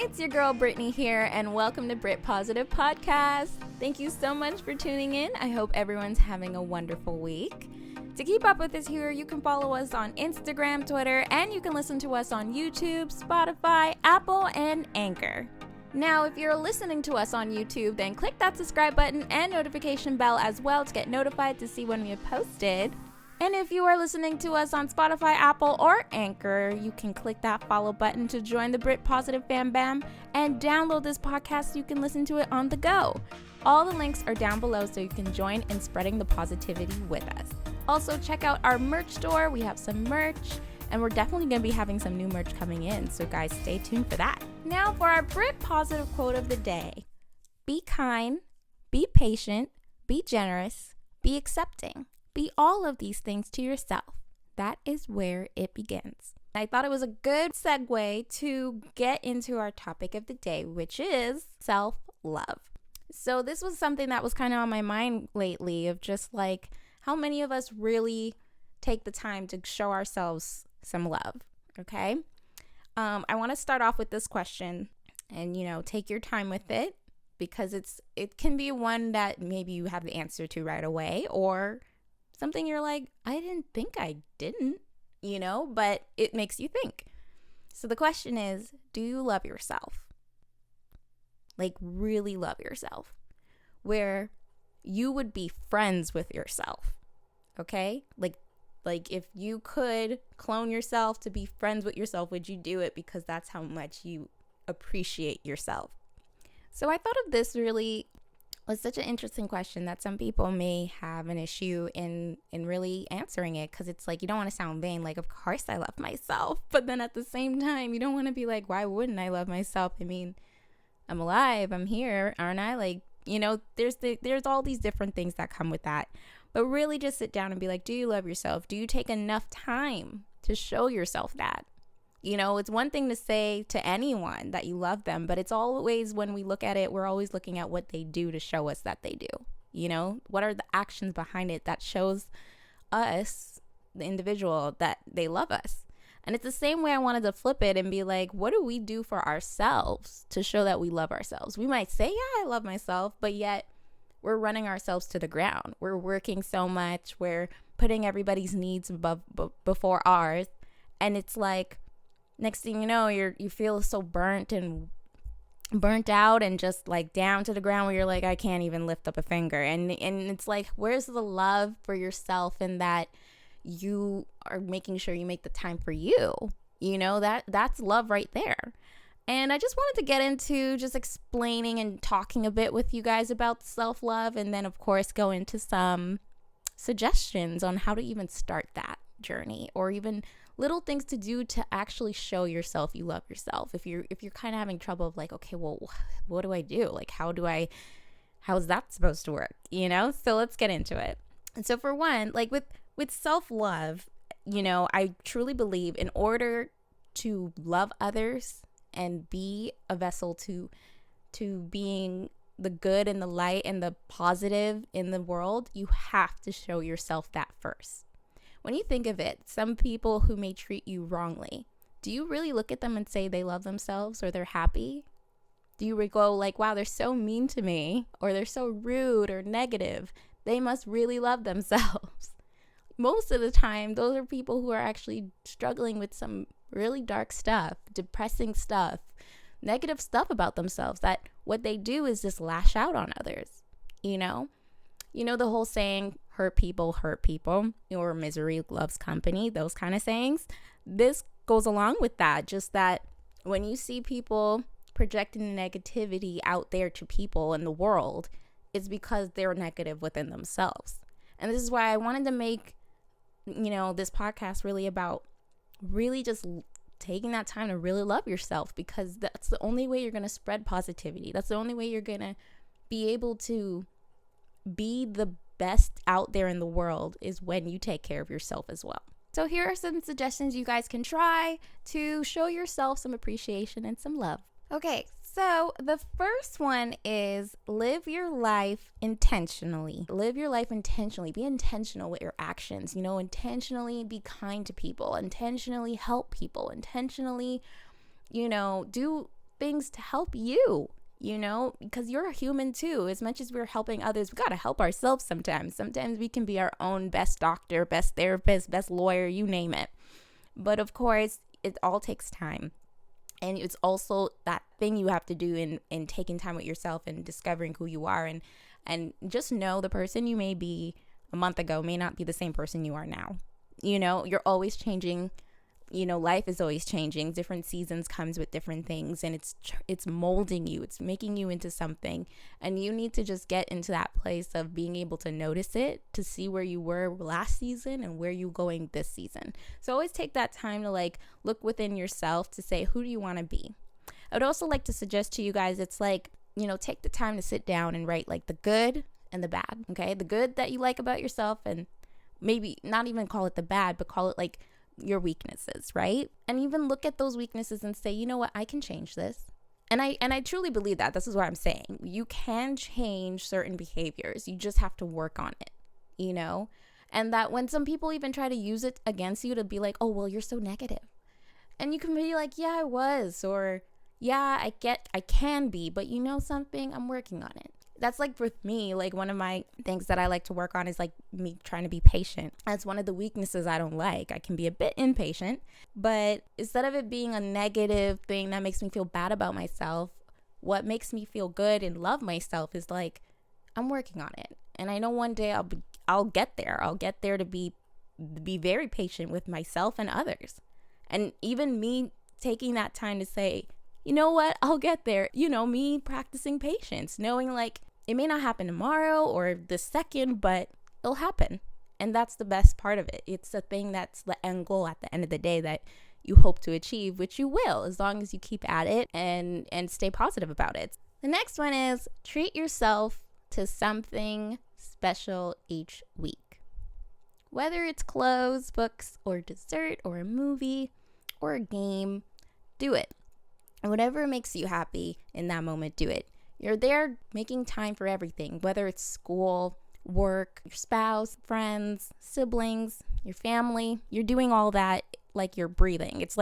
it's your girl Brittany here, and welcome to BrittPositivePodcast. Thank you so much for tuning in. I hope everyone's having a wonderful week. To keep up with us here, you can follow us on Instagram, Twitter, and you can listen to us on YouTube, Spotify, Apple, and Anchor. Now, if you're listening to us on YouTube, then click that subscribe button and notification bell as well to get notified to see when we have posted. And if you are listening to us on Spotify, Apple, or Anchor, you can click that follow button to join the Brit Positive Fam Bam and download this podcast so you can listen to it on the go. All the links are down below so you can join in spreading the positivity with us. Also, check out our merch store. We have some merch, and we're definitely going to be having some new merch coming in, so guys, stay tuned for that. Now for our Brit Positive quote of the day. Be kind, be patient, be generous, be accepting. Be all of these things to yourself. That is where it begins. I thought it was a good segue to get into our topic of the day, which is self-love. So this was something that was kind of on my mind lately, of just like how many of us really take the time to show ourselves some love, okay? I want to start off with this question, and take your time with it, because it can be one that maybe you have the answer to right away, or something you're like, I didn't think I didn't, but it makes you think. So the question is, do you love yourself? Like, really love yourself, where you would be friends with yourself, okay? Like if you could clone yourself to be friends with yourself, would you do it? Because that's how much you appreciate yourself. So I thought of this really was such an interesting question that some people may have an issue in really answering it, because it's like, you don't want to sound vain, like, of course I love myself, but then at the same time you don't want to be like, why wouldn't I love myself? I mean, I'm alive, I'm here, aren't I? Like, there's all these different things that come with that. But really just sit down and be like, do you love yourself? Do you take enough time to show yourself that? It's one thing to say to anyone that you love them, but it's always, when we look at it, we're always looking at what they do to show us that they do. What are the actions behind it that shows us, the individual, that they love us? And it's the same way I wanted to flip it and be like, what do we do for ourselves to show that we love ourselves? We might say, yeah, I love myself, but yet we're running ourselves to the ground. We're working so much. We're putting everybody's needs before ours. And it's like, next thing you know, you feel so burnt out and just like down to the ground, where you're like, I can't even lift up a finger. And it's like, where's the love for yourself, and that you are making sure you make the time for you? That's love right there. And I just wanted to get into just explaining and talking a bit with you guys about self-love, and then of course go into some suggestions on how to even start that journey, or even little things to do to actually show yourself you love yourself. If you're kind of having trouble of like, okay, well, what do I do? Like, how's that supposed to work? So let's get into it. And so for one, like with self-love, I truly believe in order to love others and be a vessel to being the good and the light and the positive in the world, you have to show yourself that first. When you think of it, some people who may treat you wrongly, do you really look at them and say they love themselves or they're happy? Do you go like, wow, they're so mean to me, or they're so rude or negative, they must really love themselves? Most of the time, those are people who are actually struggling with some really dark stuff, depressing stuff, negative stuff about themselves, that what they do is just lash out on others, the whole saying, hurt people, or misery loves company, those kind of sayings. This goes along with that, just that when you see people projecting negativity out there to people in the world, it's because they're negative within themselves. And this is why I wanted to make, this podcast really about really just taking that time to really love yourself, because that's the only way you're going to spread positivity. That's the only way you're going to be able to be the best out there in the world, is when you take care of yourself as well. So here are some suggestions you guys can try to show yourself some appreciation and some love. Okay, so the first one is live your life intentionally. Live your life intentionally. Be intentional with your actions. Intentionally be kind to people. Intentionally help people. Intentionally, do things to help you, because you're a human too. As much as we're helping others, we got to help ourselves sometimes. Sometimes we can be our own best doctor, best therapist, best lawyer, you name it. But of course, it all takes time. And it's also that thing you have to do in taking time with yourself and discovering who you are. And just know the person you may be a month ago may not be the same person you are now. You're always changing. Life is always changing. Different seasons comes with different things, and it's molding you. It's making you into something, and you need to just get into that place of being able to notice it, to see where you were last season and where you're going this season. So always take that time to look within yourself to say, who do you want to be? I would also like to suggest to you guys, it's take the time to sit down and write the good and the bad. Okay, the good that you like about yourself, and maybe not even call it the bad, but call it your weaknesses, right? And even look at those weaknesses and say, you know what, I can change this. And I truly believe that. This is what I'm saying. You can change certain behaviors. You just have to work on it, And that when some people even try to use it against you to be like, oh, well, you're so negative. And you can be like, yeah, I was, or yeah, I can be, but something, I'm working on it. That's with me, one of my things that I like to work on is me trying to be patient. That's one of the weaknesses I don't like. I can be a bit impatient, but instead of it being a negative thing that makes me feel bad about myself, what makes me feel good and love myself is I'm working on it. And I know one day I'll get there. I'll get there to be very patient with myself and others. And even me taking that time to say, you know what, I'll get there. Me practicing patience, knowing it may not happen tomorrow or this second, but it'll happen. And that's the best part of it. It's a thing that's the end goal at the end of the day that you hope to achieve, which you will, as long as you keep at it and stay positive about it. The next one is treat yourself to something special each week. Whether it's clothes, books, or dessert, or a movie, or a game, do it. Whatever makes you happy in that moment, do it. You're there making time for everything, whether it's school, work, your spouse, friends, siblings, your family. You're doing all that you're breathing. It's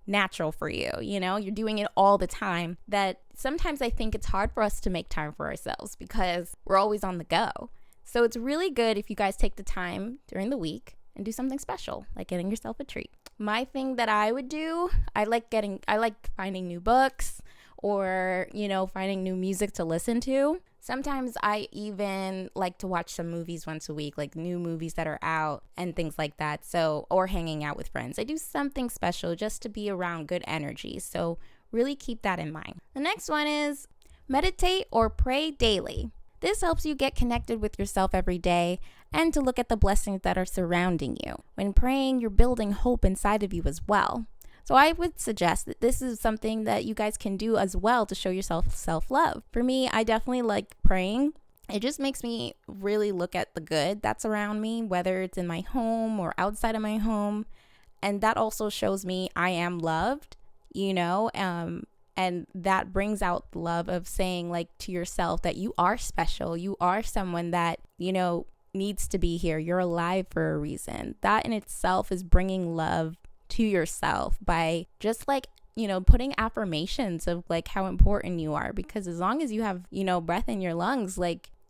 natural for you, you're doing it all the time. That sometimes I think it's hard for us to make time for ourselves because we're always on the go. So it's really good if you guys take the time during the week and do something special, like getting yourself a treat. My thing that I would do, I like finding new books or, finding new music to listen to. Sometimes I even like to watch some movies once a week, new movies that are out and things like that. So, or hanging out with friends. I do something special just to be around good energy. So really keep that in mind. The next one is meditate or pray daily. This helps you get connected with yourself every day and to look at the blessings that are surrounding you. When praying, you're building hope inside of you as well. So I would suggest that this is something that you guys can do as well to show yourself self-love. For me, I definitely like praying. It just makes me really look at the good that's around me, whether it's in my home or outside of my home. And that also shows me I am loved, and that brings out the love of saying to yourself that you are special. You are someone that, needs to be here. You're alive for a reason. That in itself is bringing love to yourself by just putting affirmations of how important you are, because as long as you have, breath in your lungs,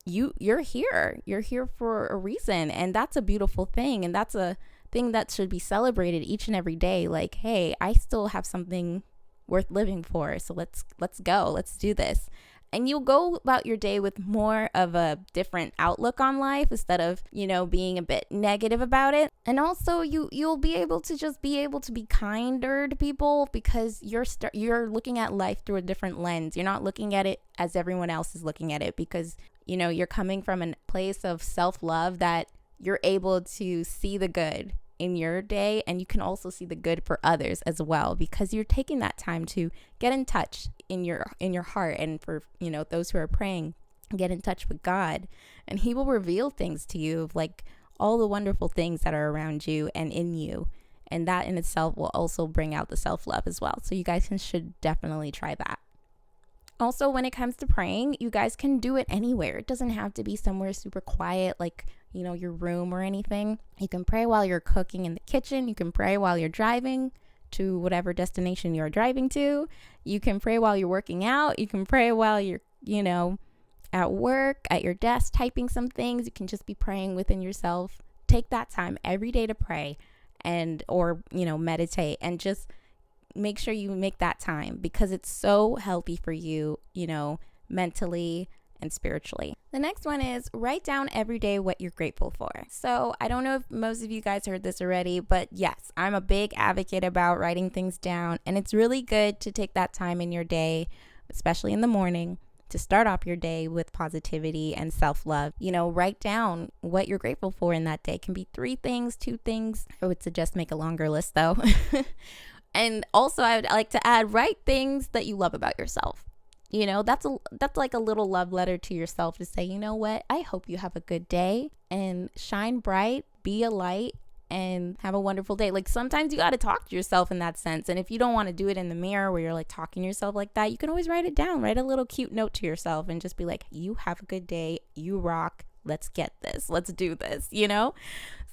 you're here for a reason. And that's a beautiful thing. And that's a thing that should be celebrated each and every day. Hey, I still have something worth living for. So let's go. Let's do this. And you'll go about your day with more of a different outlook on life instead of, being a bit negative about it. And also you'll be able to be kinder to people because you're looking at life through a different lens. You're not looking at it as everyone else is looking at it because, you're coming from a place of self-love that you're able to see the good in your day, and you can also see the good for others as well because you're taking that time to get in touch in your heart. And for those who are praying, get in touch with God, and He will reveal things to you of all the wonderful things that are around you and in you, and that in itself will also bring out the self-love as well. So you guys should definitely try that. Also, when it comes to praying, you guys can do it anywhere. It doesn't have to be somewhere super quiet your room or anything. You can pray while you're cooking in the kitchen. You can pray while you're driving. to whatever destination you're driving to. You can pray while you're working out. You can pray while you're, at work, at your desk, typing some things. You can just be praying within yourself. Take that time every day to pray or meditate, and just make sure you make that time, because it's so healthy for you, mentally and spiritually. The next one is write down every day what you're grateful for. So I don't know if most of you guys heard this already, but yes, I'm a big advocate about writing things down. And it's really good to take that time in your day, especially in the morning, to start off your day with positivity and self-love. Write down what you're grateful for in that day. It can be 3 things, 2 things. I would suggest make a longer list though. And also I would like to add, write things that you love about yourself. That's like a little love letter to yourself, to say, you know what, I hope you have a good day and shine bright, be a light, and have a wonderful day. Like, sometimes you got to talk to yourself in that sense. And if you don't want to do it in the mirror where you're like talking to yourself like that, you can always write it down. Write a little cute note to yourself and just be like, you have a good day, you rock, let's get this, let's do this,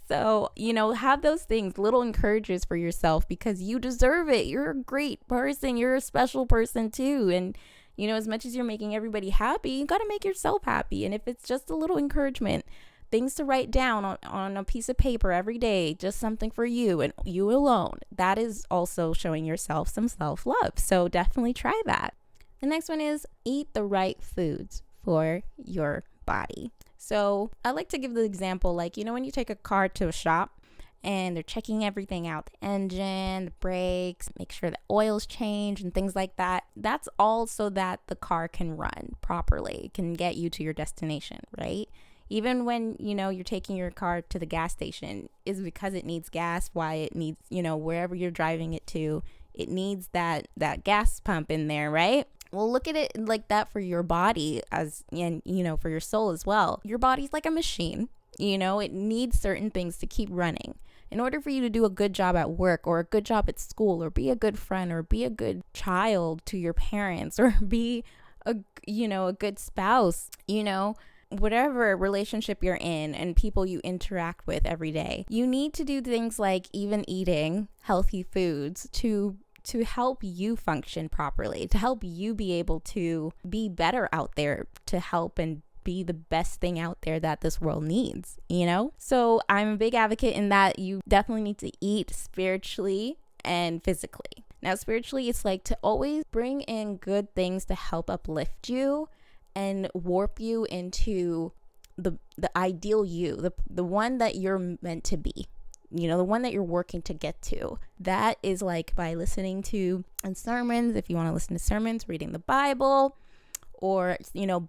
So, have those things, little encouragers for yourself, because you deserve it. You're a great person. You're a special person too. And as much as you're making everybody happy, you got to make yourself happy. And if it's just a little encouragement, things to write down on a piece of paper every day, just something for you and you alone, that is also showing yourself some self-love. So definitely try that. The next one is eat the right foods for your body. So I like to give the example, like, when you take a car to a shop, and they're checking everything out, the engine, the brakes, make sure the oil's changed and things like that. That's all so that the car can run properly, can get you to your destination, right? Even when, you're taking your car to the gas station, is because it needs gas, why it needs, wherever you're driving it to, it needs that gas pump in there, right? Well, look at it like that for your body and for your soul as well. Your body's like a machine. It needs certain things to keep running. In order for you to do a good job at work, or a good job at school, or be a good friend, or be a good child to your parents, or be a good spouse, whatever relationship you're in and people you interact with every day, you need to do things like even eating healthy foods to help you function properly, to help you be able to be better out there, to help and be the best thing out there that this world needs, So I'm a big advocate in that you definitely need to eat spiritually and physically. Now, spiritually, it's like to always bring in good things to help uplift you and warp you into the ideal you, the one that you're meant to be. The one that you're working to get to. That is like by listening to sermons, if you want to listen to sermons, reading the Bible, or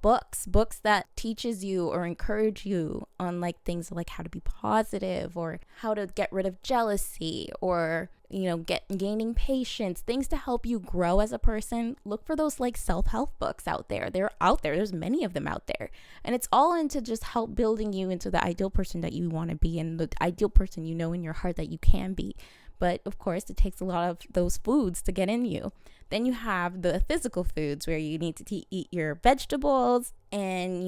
books that teaches you or encourage you on like things like how to be positive, or how to get rid of jealousy, or gaining patience, things to help you grow as a person. Look for those like self-help books out there. They're out there. There's many of them out there, and it's all into just help building you into the ideal person that you want to be, and the ideal person in your heart that you can be. But of course, it takes a lot of those foods to get in you. Then you have the physical foods, where you need to eat your vegetables and,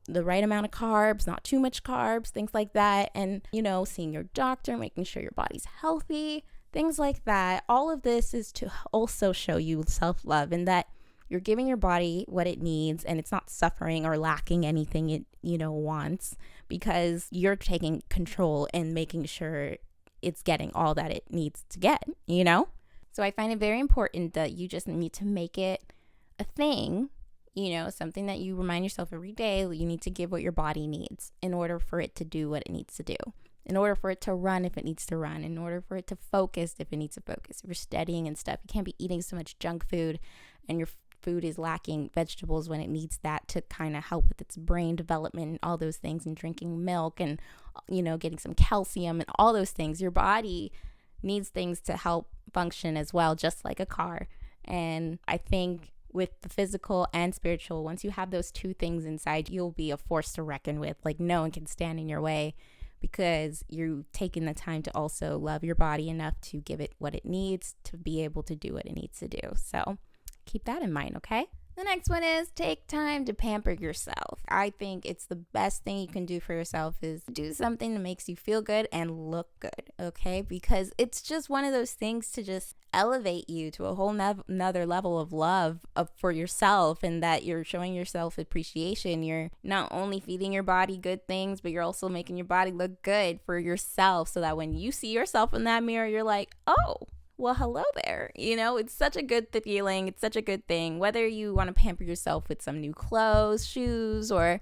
the right amount of carbs, not too much carbs, things like that. And, seeing your doctor, making sure your body's healthy, things like that. All of this is to also show you self-love, and that you're giving your body what it needs, and it's not suffering or lacking anything it, wants, because you're taking control and making sure it's getting all that it needs to get, So I find it very important that you just need to make it a thing, something that you remind yourself every day. You need to give what your body needs in order for it to do what it needs to do, in order for it to run if it needs to run, in order for it to focus if it needs to focus. If you're studying and stuff, you can't be eating so much junk food, and your food is lacking vegetables when it needs that to kind of help with its brain development and all those things, and drinking milk and, getting some calcium and all those things. Your body needs things to help function as well, just like a car. And I think with the physical and spiritual, once you have those 2 things inside, you'll be a force to reckon with. Like, no one can stand in your way, because you've taken the time to also love your body enough to give it what it needs to be able to do what it needs to do. So keep that in mind, okay? The next one is take time to pamper yourself. I think it's the best thing you can do for yourself is do something that makes you feel good and look good, okay? Because it's just one of those things to just elevate you to a whole another level of love for yourself, and that you're showing yourself appreciation. You're not only feeding your body good things, but you're also making your body look good for yourself, so that when you see yourself in that mirror, you're like, oh, well, hello there. It's such a good feeling. It's such a good thing. Whether you want to pamper yourself with some new clothes, shoes, or,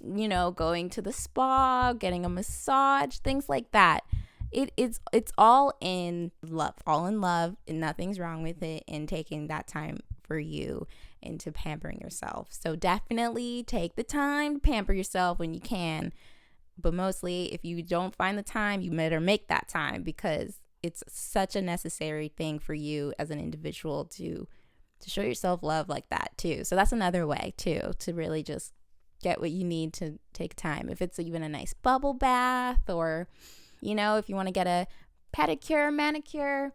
going to the spa, getting a massage, things like that. It's all in love, and nothing's wrong with it, and taking that time for you into pampering yourself. So definitely take the time to pamper yourself when you can. But mostly, if you don't find the time, you better make that time, because it's such a necessary thing for you as an individual to show yourself love like that too. So that's another way too, to really just get what you need to take time. If it's even a nice bubble bath, or, if you want to get a pedicure, manicure,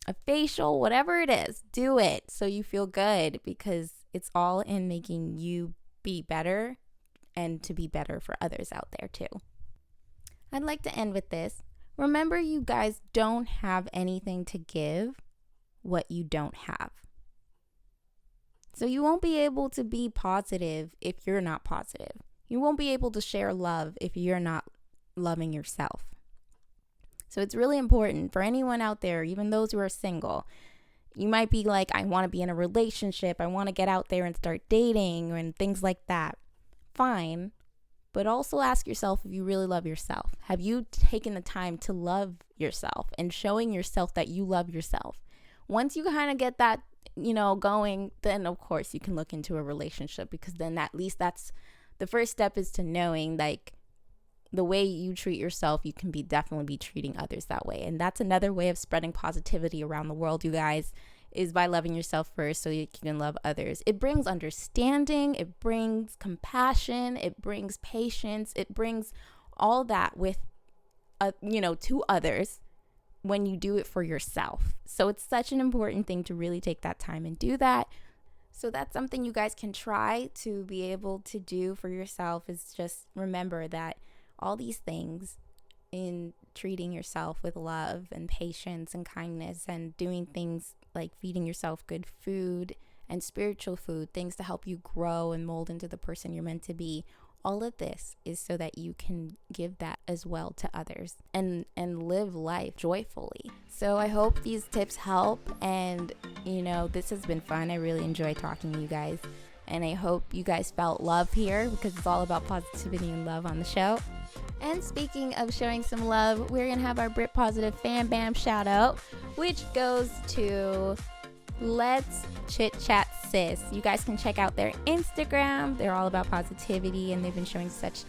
a facial, whatever it is, do it so you feel good, because it's all in making you be better and to be better for others out there too. I'd like to end with this. Remember, you guys don't have anything to give what you don't have. So you won't be able to be positive if you're not positive. You won't be able to share love if you're not loving yourself. So it's really important for anyone out there, even those who are single. You might be like, I want to be in a relationship. I want to get out there and start dating and things like that. Fine. But also ask yourself if you really love yourself. Have you taken the time to love yourself and showing yourself that you love yourself? Once you kind of get that, going, then of course you can look into a relationship, because then at least that's the first step, is to knowing like the way you treat yourself, you can definitely be treating others that way. And that's another way of spreading positivity around the world, you guys, is by loving yourself first so you can love others. It brings understanding, it brings compassion, it brings patience, it brings all that with, to others when you do it for yourself. So it's such an important thing to really take that time and do that. So that's something you guys can try to be able to do for yourself, is just remember that all these things in treating yourself with love and patience and kindness, and doing things like feeding yourself good food and spiritual food, things to help you grow and mold into the person you're meant to be. All of this is so that you can give that as well to others and live life joyfully. So I hope these tips help, and this has been fun. I really enjoy talking to you guys, and I hope you guys felt love here, because it's all about positivity and love on the show. And speaking of showing some love, we're going to have our Brit Positive Fan Bam shout out, which goes to Let's Chit Chat Sis. You guys can check out their Instagram. They're all about positivity, and they've been showing such,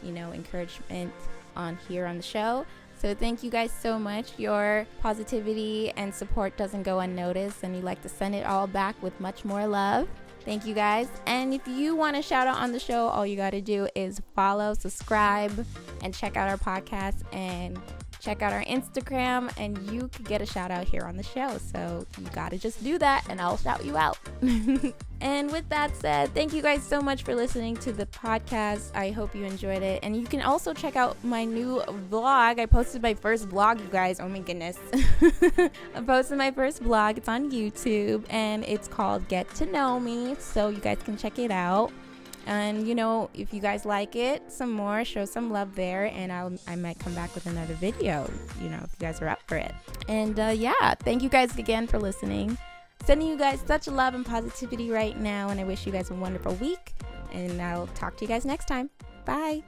encouragement on the show. So thank you guys so much. Your positivity and support doesn't go unnoticed, and we like to send it all back with much more love. Thank you guys. And if you want a shout out on the show, all you got to do is follow, subscribe, and check out our podcast, and check out our Instagram, and you could get a shout out here on the show. So you got to just do that, and I'll shout you out. And with that said, thank you guys so much for listening to the podcast. I hope you enjoyed it. And you can also check out my new vlog. I posted my first vlog, you guys. Oh my goodness. I posted my first vlog. It's on YouTube, and it's called Get to Know Me. So you guys can check it out. And, if you guys like it some more, show some love there, and I might come back with another video, if you guys are up for it. And, thank you guys again for listening. Sending you guys such love and positivity right now, and I wish you guys a wonderful week, and I'll talk to you guys next time. Bye.